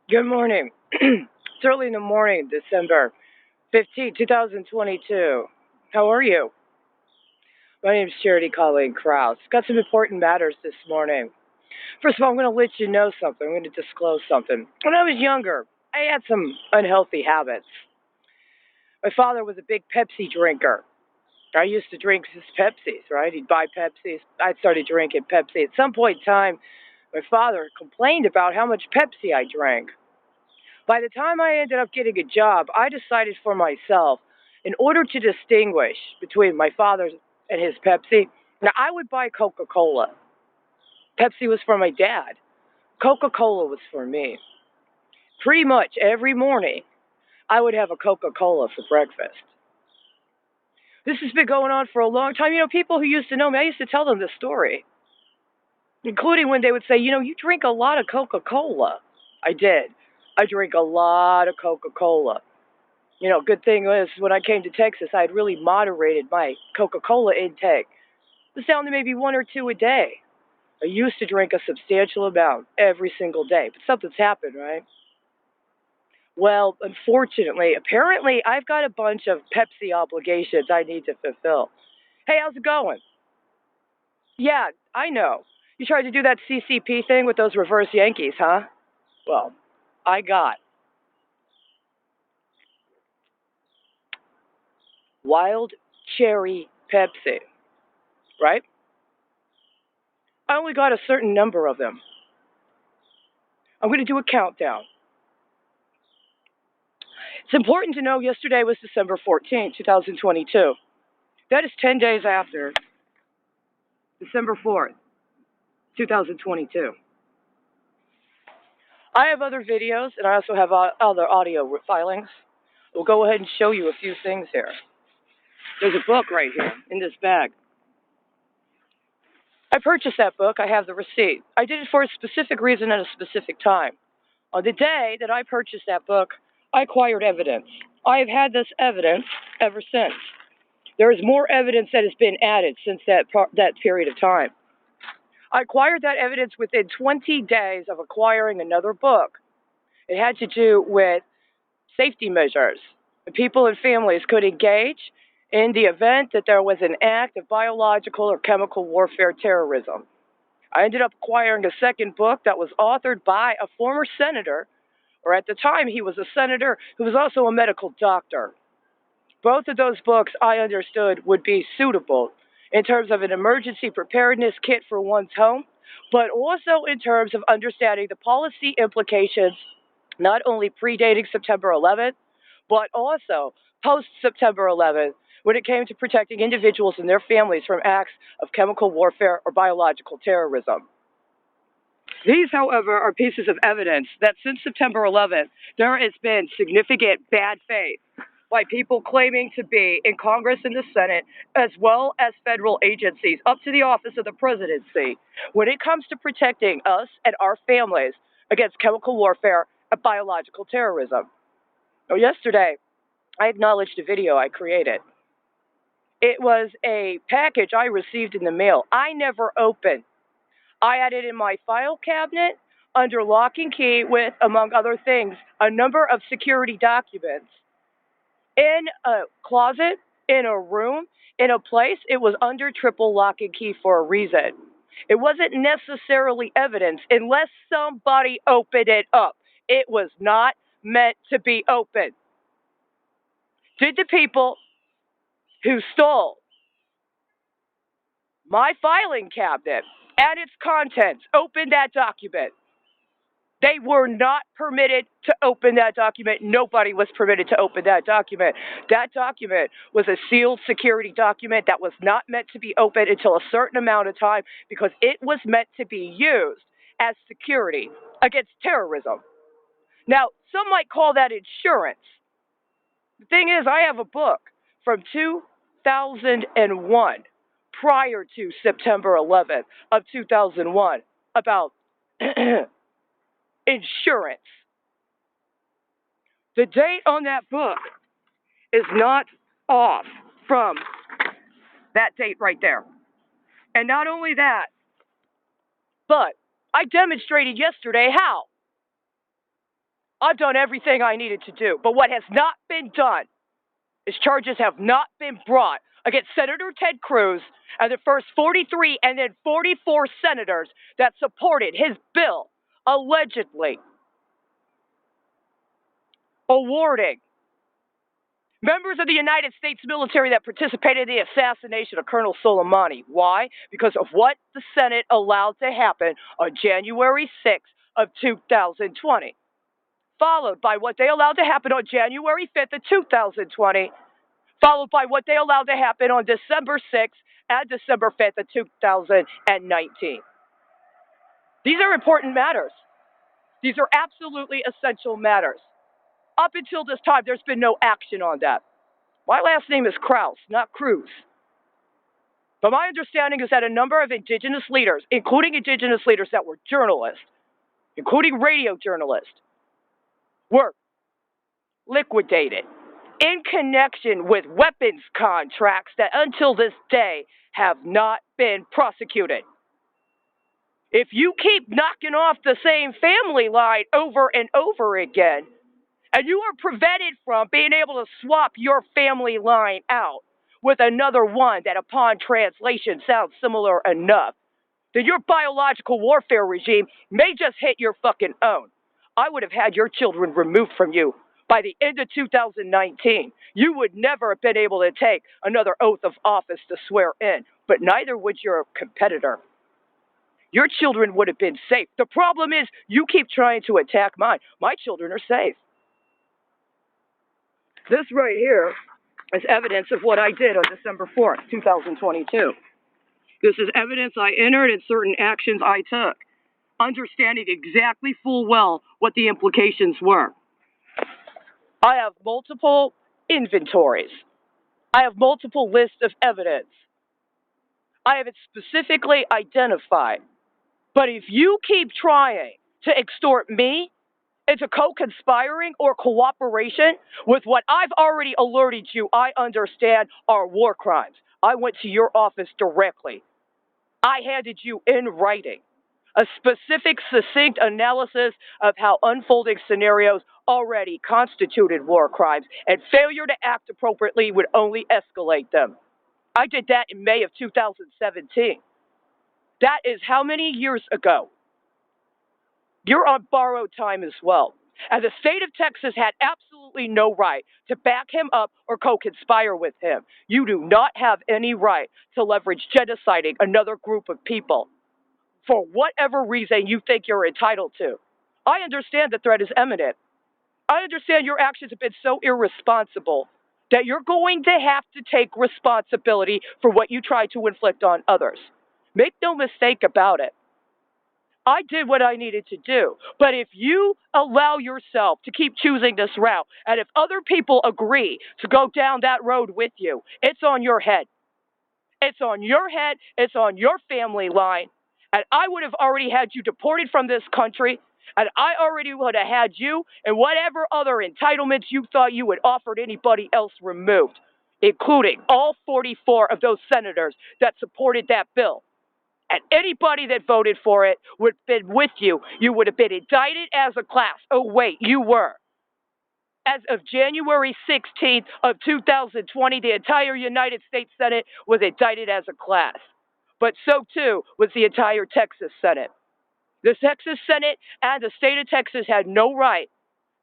Good morning. It's early in the morning, December 15th, 2022. How are you? My name is Charity Colleen Crouse. Got some important matters this morning. First of all, I'm going to let you know something. I'm going to disclose something. When I was younger, I had some unhealthy habits. My father was a big Pepsi drinker. I used to drink his Pepsis, right? He'd buy Pepsis. I started drinking Pepsi. At some point in time, my father complained about how much Pepsi I drank. By the time I ended up getting a job, I decided for myself, in order to distinguish between my father's and his Pepsi, now I would buy Coca Cola. Pepsi was for my dad, Coca Cola was for me. Pretty much every morning, I would have a Coca Cola for breakfast. This has been going on for a long time. People who used to know me, I used to tell them this story, including when they would say, you drink a lot of Coca Cola. I did. I drink a lot of Coca Cola. Good thing was when I came to Texas, I had really moderated my Coca-Cola intake. It was down to maybe one or two a day. I used to drink a substantial amount every single day, but something's happened, right? Well, unfortunately, apparently, I've got a bunch of Pepsi obligations I need to fulfill. Hey, how's it going? Yeah, I know. You tried to do that CCP thing with those reverse Yankees, huh? Well, I got wild cherry Pepsi, right? I only got a certain number of them. I'm going to do a countdown. It's important to know yesterday was December 14th, 2022. That is 10 days after December 4th, 2022. I have other videos and I also have other audio filings. We'll go ahead and show you a few things here. There's a book right here in this bag. I purchased that book. I have the receipt. I did it for a specific reason at a specific time. On the day that I purchased that book, I acquired evidence. I have had this evidence ever since. There is more evidence that has been added since that period of time. I acquired that evidence within 20 days of acquiring another book. It had to do with safety measures. People and families could engage in the event that there was an act of biological or chemical warfare terrorism. I ended up acquiring a second book that was authored by a former senator, or at the time he was a senator who was also a medical doctor. Both of those books I understood would be suitable in terms of an emergency preparedness kit for one's home, but also in terms of understanding the policy implications, not only predating September 11th, but also post September 11th, when it came to protecting individuals and their families from acts of chemical warfare or biological terrorism. These, however, are pieces of evidence that since September 11th, there has been significant bad faith by people claiming to be in Congress and the Senate, as well as federal agencies, up to the office of the presidency, when it comes to protecting us and our families against chemical warfare and biological terrorism. Now, yesterday, I acknowledged a video I created. It was a package I received in the mail I never opened. I had it in my file cabinet under lock and key with, among other things, a number of security documents in a closet, in a room, in a place. It was under triple lock and key for a reason. It wasn't necessarily evidence unless somebody opened it up. It was not meant to be open. Did the people who stole my filing cabinet and its contents open that document? They were not permitted to open that document. Nobody was permitted to open that document. That document was a sealed security document that was not meant to be opened until a certain amount of time because it was meant to be used as security against terrorism. Now, some might call that insurance. The thing is, I have a book from 2001, prior to September 11th of 2001, about insurance. The date on that book is not off from that date right there. And not only that, but I demonstrated yesterday how. I've done everything I needed to do. But what has not been done is charges have not been brought against Senator Ted Cruz and the first 43 and then 44 senators that supported his bill allegedly awarding members of the United States military that participated in the assassination of Colonel Soleimani. Why? Because of what the Senate allowed to happen on January 6th of 2020, followed by what they allowed to happen on January 5th of 2020, followed by what they allowed to happen on December 6th and December 5th of 2019. These are important matters. These are absolutely essential matters. Up until this time, there's been no action on that. My last name is Crouse, not Cruz. But my understanding is that a number of indigenous leaders, including indigenous leaders that were journalists, including radio journalists, were liquidated in connection with weapons contracts that until this day have not been prosecuted. If you keep knocking off the same family line over and over again, and you are prevented from being able to swap your family line out with another one that upon translation sounds similar enough, then your biological warfare regime may just hit your fucking own. I would have had your children removed from you by the end of 2019. You would never have been able to take another oath of office to swear in, but neither would your competitor. Your children would have been safe. The problem is you keep trying to attack mine. My children are safe. This right here is evidence of what I did on December 4th, 2022. This is evidence I entered and certain actions I took, understanding exactly full well what the implications were. I have multiple inventories. I have multiple lists of evidence. I have it specifically identified. But if you keep trying to extort me into co-conspiring or cooperation with what I've already alerted you I understand are war crimes, I went to your office directly. I handed you in writing a specific, succinct analysis of how unfolding scenarios already constituted war crimes, and failure to act appropriately would only escalate them. I did that in May of 2017. That is how many years ago? You're on borrowed time as well. And the state of Texas had absolutely no right to back him up or co-conspire with him. You do not have any right to leverage genociding another group of people for whatever reason you think you're entitled to. I understand the threat is imminent. I understand your actions have been so irresponsible that you're going to have to take responsibility for what you try to inflict on others. Make no mistake about it. I did what I needed to do. But if you allow yourself to keep choosing this route, and if other people agree to go down that road with you, it's on your head. It's on your head. It's on your family line. And I would have already had you deported from this country, and I already would have had you and whatever other entitlements you thought you had offered anybody else removed, including all 44 of those senators that supported that bill. And anybody that voted for it would have been with you. You would have been indicted as a class. Oh, wait, you were. As of January 16th of 2020, the entire United States Senate was indicted as a class. But so, too, was the entire Texas Senate. The Texas Senate and the state of Texas had no right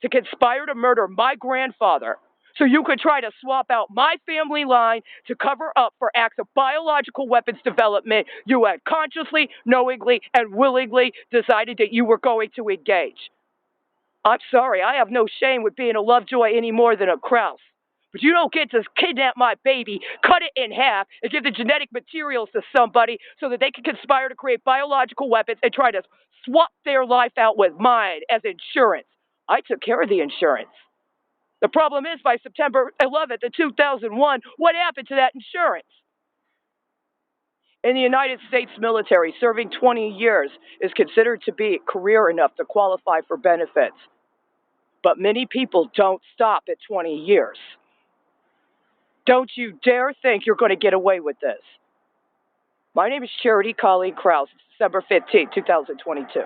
to conspire to murder my grandfather, so you could try to swap out my family line to cover up for acts of biological weapons development you had consciously, knowingly, and willingly decided that you were going to engage. I'm sorry, I have no shame with being a Lovejoy any more than a Crouse. But you don't get to kidnap my baby, cut it in half, and give the genetic materials to somebody so that they can conspire to create biological weapons and try to swap their life out with mine as insurance. I took care of the insurance. The problem is, by September 11th of 2001, what happened to that insurance? In the United States military, serving 20 years is considered to be career enough to qualify for benefits. But many people don't stop at 20 years. Don't you dare think you're going to get away with this. My name is Charity Colleen Crouse. It's December 15th, 2022.